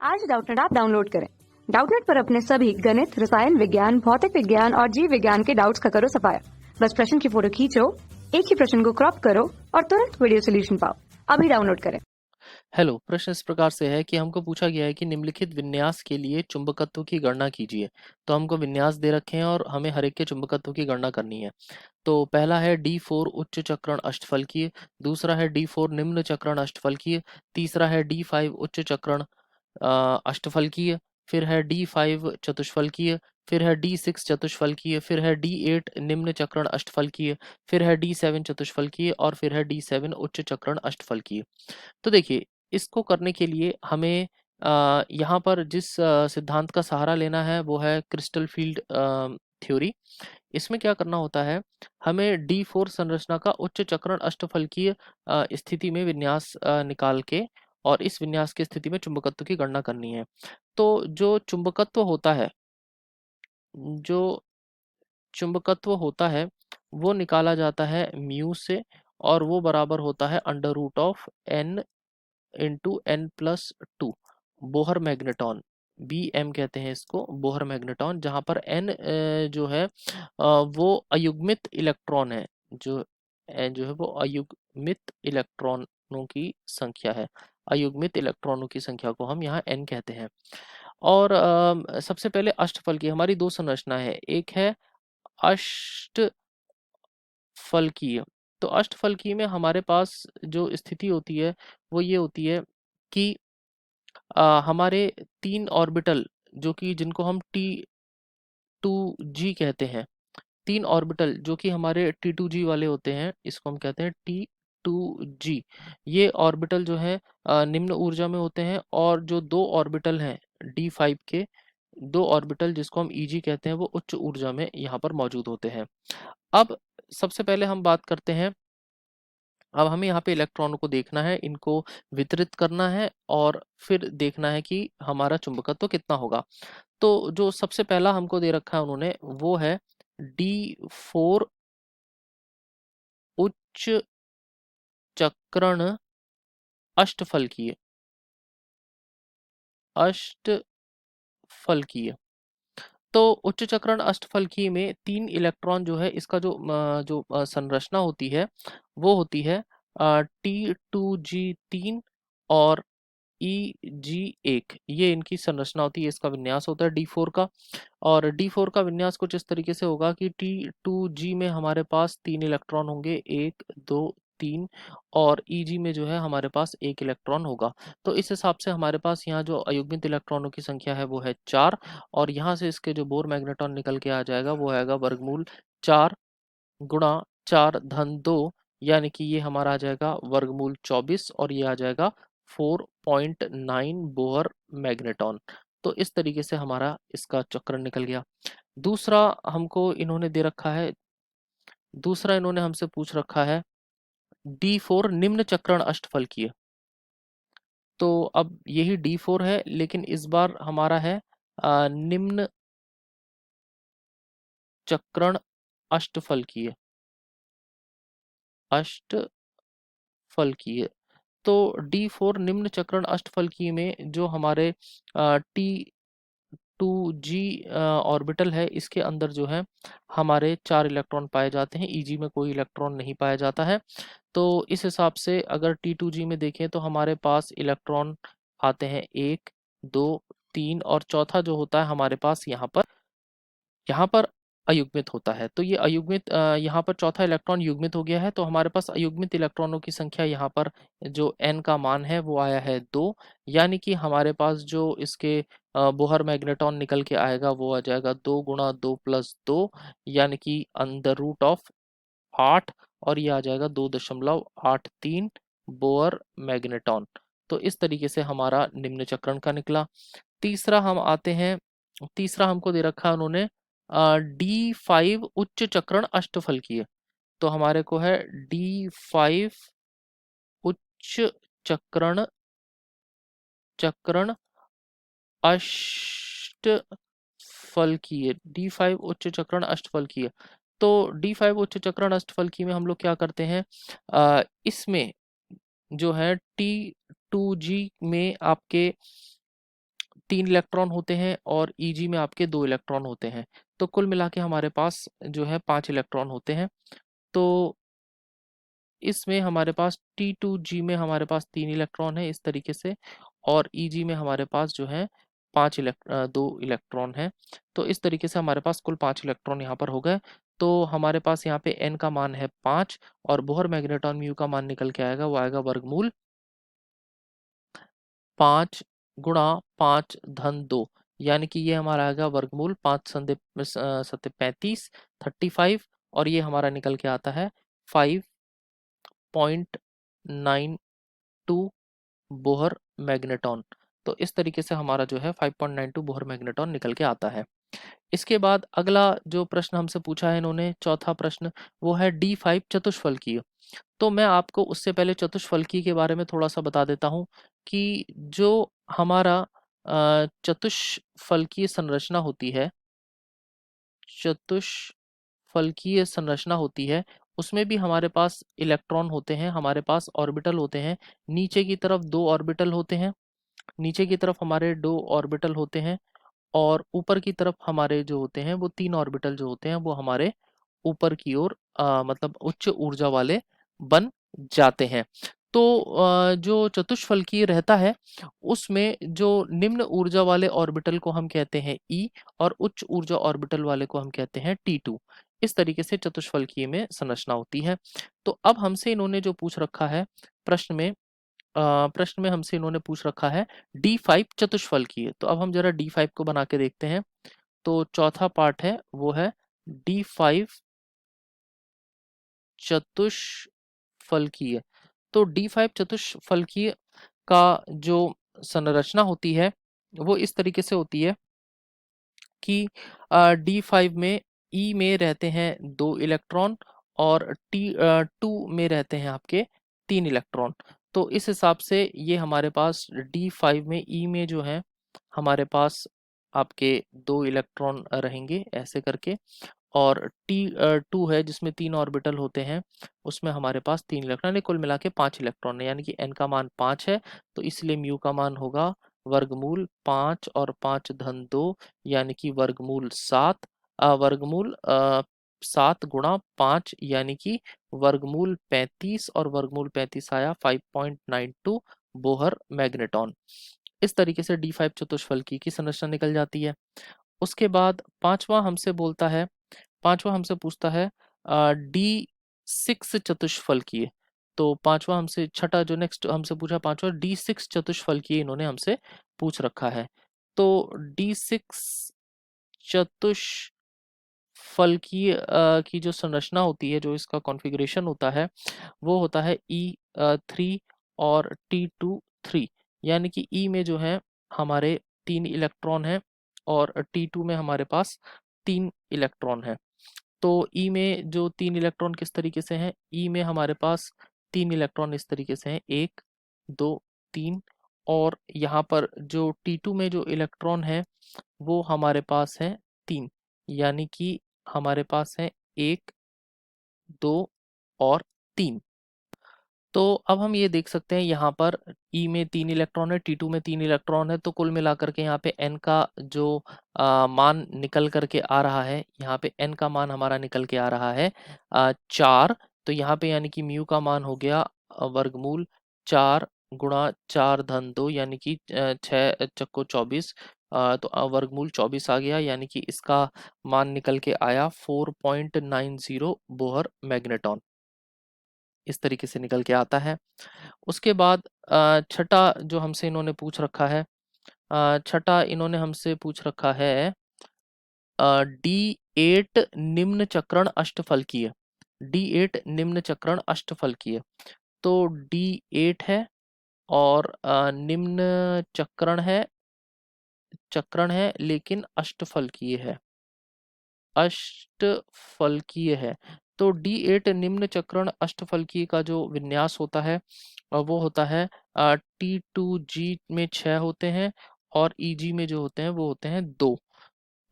आज Doubtnut app download करें। Doubtnut पर अपने सभी गणित, रसायन विज्ञान, भौतिक विज्ञान और जीव विज्ञान के डाउट्स का करो सफाया। बस प्रश्न की फोटो खींचो, एक ही प्रश्न को क्रॉप करो और तुरंत वीडियो सोल्यूशन पाओ। अभी डाउनलोड करें। हेलो, प्रश्न इस प्रकार से है कि हमको पूछा गया है कि निम्नलिखित विन्यास के लिए चुंबकत्व की गणना कीजिए। तो हमको विन्यास दे रखे हैं और हमें हर एक के चुंबकत्व की गणना करनी है। तो पहला है D4 उच्च चक्रण अष्टफलकीय, दूसरा है D4 निम्न चक्रण अष्टफलकीय, तीसरा है D5 उच्च चक्रण अष्टफलकीय, फिर है D5 चतुष्फलकीय, फिर है D6 चतुष्फलकीय, फिर है D8 निम्न चक्रण अष्टफलकीय, फिर है D7 चतुष्फलकीय और फिर है D7 उच्च चक्रण अष्टफलकीय। तो देखिए, इसको करने के लिए हमें यहाँ पर जिस सिद्धांत का सहारा लेना है वो है क्रिस्टल फील्ड थ्योरी। इसमें क्या करना होता है, हमें D4 संरचना का उच्च चक्रण अष्टफलकीय स्थिति में विन्यास निकाल के और इस विन्यास की स्थिति में चुंबकत्व की गणना करनी है। तो जो चुंबकत्व होता है वो निकाला जाता है म्यू से और वो बराबर होता है under root of n into n+2 Bohr magneton, B M कहते हैं इसको, बोहर मैग्नेटॉन, जहाँ पर n जो है वो अयुग्मित इलेक्ट्रॉन है, जो n जो है वो अयुग्मित इलेक्ट्रॉनों की संख्या है। अयुग्मित इलेक्ट्रॉनों की संख्या को हम यहाँ n कहते हैं। और सबसे पहले अष्टफल की हमारी दो संरचना है, एक है अष्टफलकीय। तो अष्टफलकीय में हमारे पास जो स्थिति होती है वो ये होती है कि हमारे 3 ऑर्बिटल जो कि जिनको हम T2G कहते हैं, 3 ऑर्बिटल जो कि हमारे T2G वाले होते हैं, इसको हम कहते हैं T2G। ये ऑर्बिटल जो है निम्न ऊर्जा में होते हैं और जो 2 ऑर्बिटल हैं D5 के, 2 ऑर्बिटल जिसको हम EG कहते हैं वो उच्च ऊर्जा में यहाँ पर मौजूद होते हैं। अब सबसे पहले हम बात करते हैं, अब हमें यहाँ पे इलेक्ट्रॉनों को देखना है, इनको वितरित करना है और फिर देखना है कि हमारा चुंबकत्व कितना होगा। तो जो सबसे पहला हमको दे रखा है उन्होंने वो है D4 उच्च चक्रण अष्टफलकीय। अष्टफलकीय तो उच्च चक्रण अष्टफलकीय में 3 इलेक्ट्रॉन जो है, इसका जो संरचना होती है वो होती है T2G3 और EG1, ये इनकी संरचना होती है, इसका विन्यास होता है D4 का। और D4 का विन्यास कुछ इस तरीके से होगा कि T2G में हमारे पास 3 इलेक्ट्रॉन होंगे, 1 2 3, और EG में जो है हमारे पास 1 इलेक्ट्रॉन होगा। तो इस हिसाब से हमारे पास यहाँ जो अयुग्मित इलेक्ट्रॉनों की संख्या है वो है 4, और यहाँ से इसके जो बोर मैग्नेटॉन निकल के आ जाएगा वो आएगा वर्गमूल 4 गुणा 4 धन 2, यानी कि ये हमारा आ जाएगा वर्गमूल 24 और ये आ जाएगा 4.9 बोहर मैग्नेटॉन। तो इस तरीके से हमारा इसका चक्र निकल गया। दूसरा हमको इन्होंने दे रखा है, दूसरा इन्होंने हमसे पूछ रखा है D4 निम्न चक्रण अष्टफलकीय। तो अब यही D4 है लेकिन इस बार हमारा है निम्न चक्रण अष्टफलकीय। अष्टफलकीय तो D4 निम्न चक्रण अष्टफलकीय में जो हमारे T2G ऑर्बिटल है, इसके अंदर जो है हमारे 4 इलेक्ट्रॉन पाए जाते हैं, EG में कोई इलेक्ट्रॉन नहीं पाया जाता है। तो इस हिसाब से अगर T2G में देखें तो हमारे पास इलेक्ट्रॉन आते हैं 1 2 3, और चौथा जो होता है हमारे पास यहाँ पर अयुग्मित होता है। तो ये अयुग्मित यहाँ पर चौथा इलेक्ट्रॉन युग्मित हो गया है, तो हमारे पास अयुग्मित इलेक्ट्रॉनों की संख्या यहाँ पर जो n का मान है वो आया है 2, यानी कि हमारे पास जो इसके बोहर मैग्नेटॉन निकल के आएगा वो आ जाएगा 2 गुणा 2 प्लस 2, यानी कि अंडर रूट ऑफ 8, और ये आ जाएगा 2.83 बोअर मैग्नेटॉन। तो इस तरीके से हमारा निम्न चक्रण का निकला। तीसरा हम आते हैं, तीसरा हमको दे रखा है उन्होंने D5 उच्च चक्रण अष्टफलकीय। तो हमारे को है D5 उच्च चक्रण चक्रण अष्टफलकीय, D5 उच्च चक्रण अष्टफलकीय। तो D5 उच्च चक्रण अष्टफलकीय में हम लोग क्या करते हैं, इसमें जो है T2G में आपके 3 इलेक्ट्रॉन होते हैं और Eg में आपके 2 इलेक्ट्रॉन होते हैं। तो कुल मिला के हमारे पास जो है 5 इलेक्ट्रॉन होते हैं। तो इसमें हमारे पास T2G में हमारे पास 3 इलेक्ट्रॉन है इस तरीके से, और Eg में हमारे पास जो है 2 इलेक्ट्रॉन है। तो इस तरीके से हमारे पास कुल 5 इलेक्ट्रॉन यहाँ पर हो गए। तो हमारे पास यहाँ पे n का मान है 5 और बोहर मैग्नेटॉन म्यू का मान निकल के आएगा, वो आएगा वर्गमूल 5 गुणा 5 धन 2, यानी कि ये हमारा आएगा वर्गमूल 5 सत्ते 35 35, और ये हमारा निकल के आता है 5.92 बोहर मैग्नेटॉन। तो इस तरीके से हमारा जो है 5.92 बोहर मैग्नेटॉन निकल के आता है। इसके बाद अगला जो प्रश्न हमसे पूछा है इन्होंने, चौथा प्रश्न, वो है D5 चतुष्फलकीय। तो मैं आपको उससे पहले चतुष्फलकीय के बारे में थोड़ा सा बता देता हूँ कि जो हमारा चतुष्फलकीय संरचना होती है, चतुष्फलकीय संरचना होती है, उसमें भी हमारे पास इलेक्ट्रॉन होते हैं, हमारे पास ऑर्बिटल होते हैं। नीचे की तरफ 2 ऑर्बिटल होते हैं, नीचे की तरफ हमारे 2 ऑर्बिटल होते हैं, और ऊपर की तरफ हमारे जो होते हैं वो 3 ऑर्बिटल जो होते हैं वो हमारे ऊपर की ओर मतलब उच्च ऊर्जा वाले बन जाते हैं। तो जो चतुष्फलकीय रहता है उसमें जो निम्न ऊर्जा वाले ऑर्बिटल को हम कहते हैं E, और उच्च ऊर्जा ऑर्बिटल वाले को हम कहते हैं T2। इस तरीके से चतुष्फलकीय में संरचना होती है। तो अब हमसे इन्होंने जो पूछ रखा है प्रश्न में, प्रश्न में हमसे इन्होंने पूछ रखा है D5 चतुष्फलकीय। तो अब हम जरा D5 को बना के देखते हैं। तो चौथा पार्ट है वो है D5 चतुष्फलकीय। तो D5 चतुष्फलकीय का जो संरचना होती है वो इस तरीके से होती है कि D5 में E में रहते हैं 2 इलेक्ट्रॉन और T2 में रहते हैं आपके 3 इलेक्ट्रॉन। तो इस हिसाब से ये हमारे पास D5 में E में जो है हमारे पास आपके 2 इलेक्ट्रॉन रहेंगे ऐसे करके, और T2 है जिसमें 3 ऑर्बिटल होते हैं, उसमें हमारे पास 3 इलेक्ट्रॉन, यानी कुल मिला के 5 इलेक्ट्रॉन है, यानी कि n का मान 5 है। तो इसलिए म्यू का मान होगा वर्गमूल 5 और 5 धन 2, यानी कि वर्गमूल 7, वर्गमूल 7 गुणा 5, यानी कि वर्गमूल 35, और वर्गमूल 35 आया 5.92 बोहर मैग्नेटॉन। इस तरीके से D5 चतुष्फलकी की संरचना निकल जाती है। उसके बाद पांचवा हमसे बोलता है, पांचवा हमसे पूछता है D6 चतुष्फलकीय। तो पांचवा हमसे, छठा जो नेक्स्ट हमसे पूछा पांचवा D6 चतुष्फलकीय इन्होंने हमसे पूछ रखा है। तो D6 चतुष्फलकीय की जो संरचना होती है, जो इसका कॉन्फ़िगरेशन होता है वो होता है E3 और T2 3, यानी कि E में जो है हमारे 3 इलेक्ट्रॉन हैं और T2 में हमारे पास 3 इलेक्ट्रॉन हैं। तो E में जो 3 इलेक्ट्रॉन किस तरीके से हैं, E में हमारे पास 3 इलेक्ट्रॉन इस तरीके से हैं, 1 2 3, और यहाँ पर जो T2 में जो इलेक्ट्रॉन है वो हमारे पास हैं 3, यानी कि हमारे पास हैं 1 2 और 3। तो अब हम ये देख सकते हैं यहाँ पर E में 3 इलेक्ट्रॉन है, T2 में 3 इलेक्ट्रॉन है, तो कुल मिलाकर के यहाँ पे n का जो मान निकल करके आ रहा है, यहाँ पे n का मान हमारा निकल के आ रहा है 4। तो यहाँ पे यानी कि म्यू का मान हो गया वर्गमूल 4 गुणा 4 धन 2, यानी कि 6 चक्को 24, तो वर्गमूल 24 आ गया, यानी कि इसका मान निकल के आया 4.90 बोहर मैग्नेटॉन। इस तरीके से निकल के आता है। उसके बाद छठा जो हमसे इन्होंने पूछ रखा है, छठा इन्होंने हमसे पूछ रखा है D8 निम्न चक्रण अष्टफलकीय। D8 निम्न चक्रण अष्टफलकीय। तो D8 है और निम्न चक्रण है लेकिन अष्टफलकीय है, अष्टफलकीय है। तो D8 निम्न चक्रण अष्टफलकीय का जो विन्यास होता है वो होता है T2G में 6 होते हैं और EG में जो होते हैं वो होते हैं 2।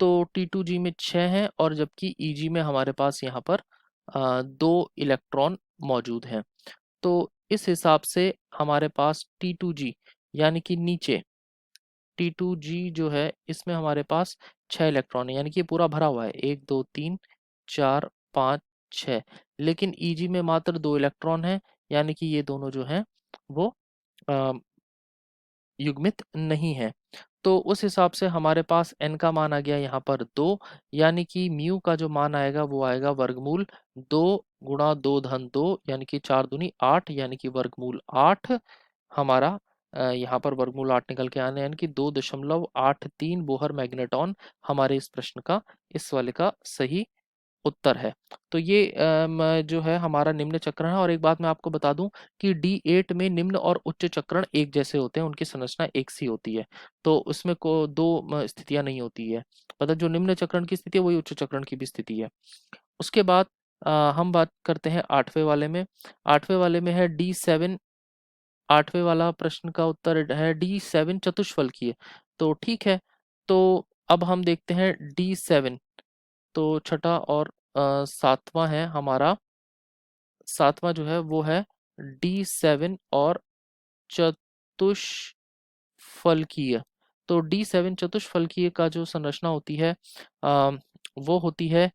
तो T2G में 6 हैं और जबकि EG में हमारे पास यहाँ पर 2 इलेक्ट्रॉन मौजूद हैं। तो इस हिसाब से हमारे पास T2G यानी कि नीचे T2G जो है इसमें हमारे पास 6 इलेक्ट्रॉन है, यानी कि ये पूरा भरा हुआ है, 1 2 3 4 5 6, लेकिन Eg में मात्र 2 इलेक्ट्रॉन है, यानी कि ये दोनों जो हैं वो युग्मित नहीं है। तो उस हिसाब से हमारे पास n का मान आ गया यहाँ पर 2, यानी कि म्यू का जो मान आएगा वो आएगा वर्गमूल 2 गुणा 2 धन 2, यानी कि 4 दूनी 8, यानी कि वर्गमूल 8 हमारा यहाँ पर वर्गमूल 8 निकल के आने, यानी कि 2.83 बोहर मैग्नेटॉन हमारे इस प्रश्न का, इस वाले का सही उत्तर है। तो ये जो है हमारा निम्न चक्रण है। और एक बात मैं आपको बता दूं कि D8 में निम्न और उच्च चक्रण एक जैसे होते हैं, उनकी संरचना एक सी होती है, तो उसमें को दो स्थितियां नहीं होती है, मतलब जो निम्न चक्रण की स्थिति है वही उच्च चक्रण की भी स्थिति है। उसके बाद हम बात करते हैं 8वें वाले में। 8वें वाले में है D7, 8वें वाला प्रश्न का उत्तर है D7 चतुष्फलकीय। तो ठीक है, तो अब हम देखते हैं D7, तो छठा और 7वां है हमारा, 7वां जो है वो है D7 और चतुष्फलकीय। तो D7 चतुष्फलकीय का जो संरचना होती है वो होती है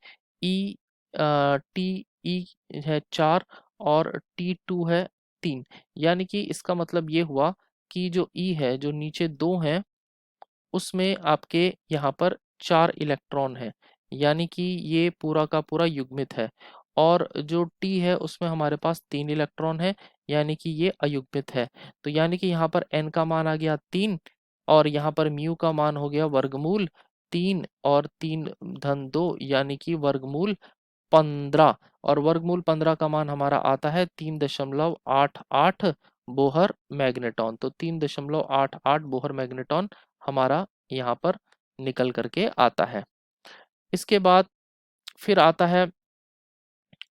TE है 4 और T2 है 3, यानी कि इसका मतलब ये हुआ कि जो E है, जो नीचे 2 हैं, उसमें आपके यहाँ पर 4 इलेक्ट्रॉन है, यानी कि ये पूरा का पूरा युग्मित है। और जो T है उसमें हमारे पास 3 इलेक्ट्रॉन है, यानी कि ये अयुग्मित है। तो यानी कि यहाँ पर n का मान आ गया 3, और यहाँ पर म्यू का मान हो गया वर्गमूल 3 और 3 धन 2, यानी कि वर्गमूल 15, और वर्गमूल 15 का मान हमारा आता है 3.88 बोहर मैग्नेटॉन। तो 3.88 बोहर मैग्नेटॉन हमारा यहाँ पर निकल करके आता है। इसके बाद फिर आता है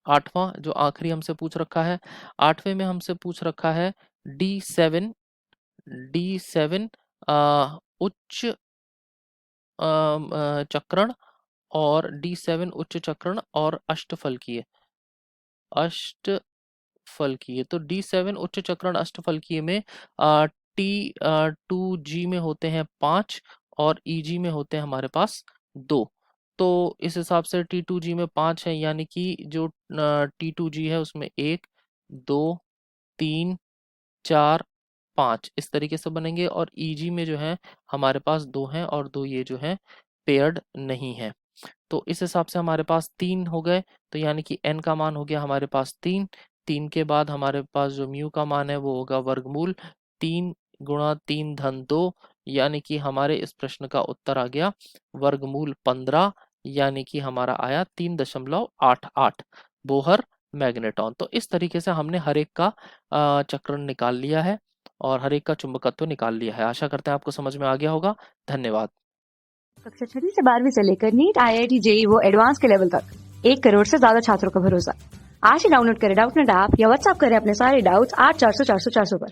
8वां, जो आखिरी हमसे पूछ रखा है। 8वें में हमसे पूछ रखा है D7 उच्च चक्रण, और D7 उच्च चक्रण और अष्टफलकीय। अष्टफलकीय, तो D7 उच्च चक्रण अष्टफलकीय में T2G में होते हैं 5 और EG में होते हैं हमारे पास 2। तो इस हिसाब से T2G में 5 है, यानी कि जो T2G है उसमें 1 2 3 4 5 इस तरीके से बनेंगे, और EG में जो है हमारे पास 2 हैं, और 2 ये जो है पेयर्ड नहीं है। तो इस हिसाब से हमारे पास 3 हो गए, तो यानी कि n का मान हो गया हमारे पास 3। 3 के बाद हमारे पास जो म्यू का मान है वो होगा वर्गमूल 3 गुणा 3 धन 2, यानी कि हमारे इस प्रश्न का उत्तर आ गया वर्गमूल 15, यानी कि हमारा आया 3.88 बोहर मैग्नेटॉन। तो इस तरीके से हमने हर एक का चक्रण निकाल लिया है और हर एक का चुंबकत्व निकाल लिया है। आशा करते हैं आपको समझ में आ गया होगा। धन्यवाद। कक्षा 6वीं से 12वीं से लेकर नीट, IIT, JEE वो एडवांस के लेवल तक 1 करोड़ से ज्यादा छात्रों का भरोसा। आज ही डाउनलोड करें डाउटनेट ऐप या व्हाट्सएप करें अपने सारे डाउट्स 8400 400 400 पर।